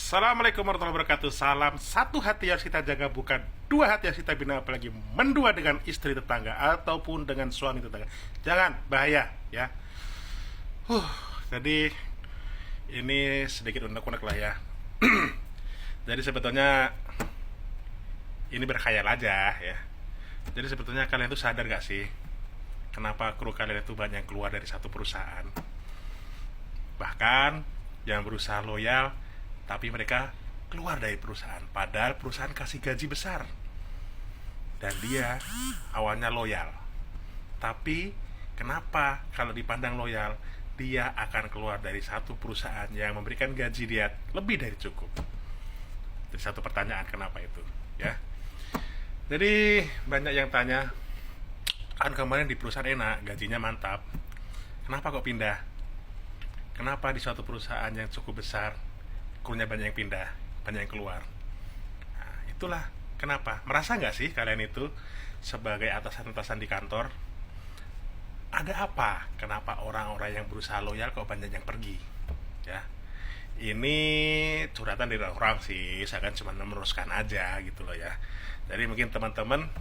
Assalamualaikum warahmatullahi wabarakatuh. Salam satu hati harus kita jaga, bukan dua hati harus kita bina, apalagi mendua dengan istri tetangga ataupun dengan suami tetangga. Jangan, bahaya ya. Jadi ini sedikit unek-unek lah ya. Jadi sebetulnya ini berkhayal aja ya. Jadi sebetulnya kalian tuh sadar gak sih kenapa kru kalian itu banyak yang keluar dari satu perusahaan? Bahkan yang berusaha loyal tapi mereka keluar dari perusahaan, padahal perusahaan kasih gaji besar dan dia awalnya loyal. Tapi kenapa kalau dipandang loyal dia akan keluar dari satu perusahaan yang memberikan gaji dia lebih dari cukup? Jadi satu pertanyaan, kenapa itu ya. Jadi banyak yang tanya, kan kemarin di perusahaan enak, gajinya mantap, kenapa kok pindah? Kenapa di suatu perusahaan yang cukup besar krunya banyak yang pindah, banyak yang keluar? Nah, itulah kenapa. Merasa nggak sih kalian itu sebagai atasan-atasan di kantor, ada apa? Kenapa orang-orang yang berusaha loyal kok banyak yang pergi? Ya, ini curhatan dari orang sih, saya kan cuma meneruskan aja gitu loh ya. Jadi mungkin teman-teman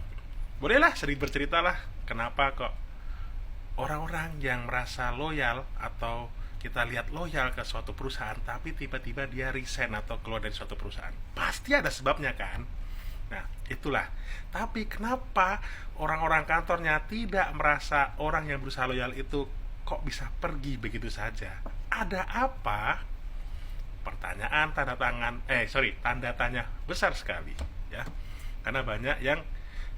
bolehlah sering bercerita lah, kenapa kok orang-orang yang merasa loyal atau kita lihat loyal ke suatu perusahaan tapi tiba-tiba dia resign atau keluar dari suatu perusahaan. Pasti ada sebabnya kan. Nah itulah. Tapi kenapa orang-orang kantornya tidak merasa orang yang berusaha loyal itu kok bisa pergi begitu saja? Ada apa? Pertanyaan tanda tanya besar sekali ya. Karena banyak yang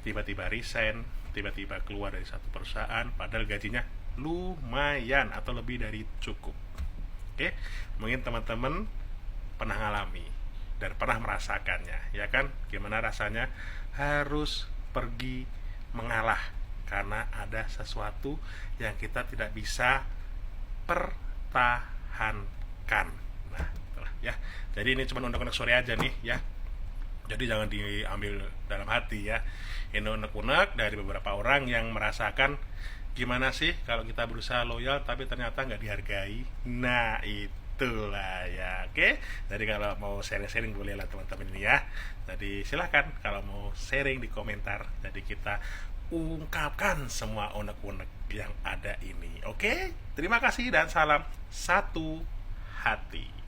tiba-tiba resign, tiba-tiba keluar dari satu perusahaan padahal gajinya lumayan atau lebih dari cukup. Oke, mungkin teman-teman pernah ngalami dan pernah merasakannya, ya kan? Gimana rasanya harus pergi mengalah karena ada sesuatu yang kita tidak bisa pertahankan. Nah, itulah ya. Jadi ini cuma unek-unek sore aja nih ya. Jadi jangan diambil dalam hati ya. Ini unek-unek dari beberapa orang yang merasakan gimana sih kalau kita berusaha loyal tapi ternyata nggak dihargai. Nah itulah ya. Oke, jadi kalau mau sharing-sharing boleh lah teman-teman ini ya. Jadi silahkan kalau mau sharing di komentar, jadi kita ungkapkan semua unek-unek yang ada ini. Oke, terima kasih dan salam satu hati.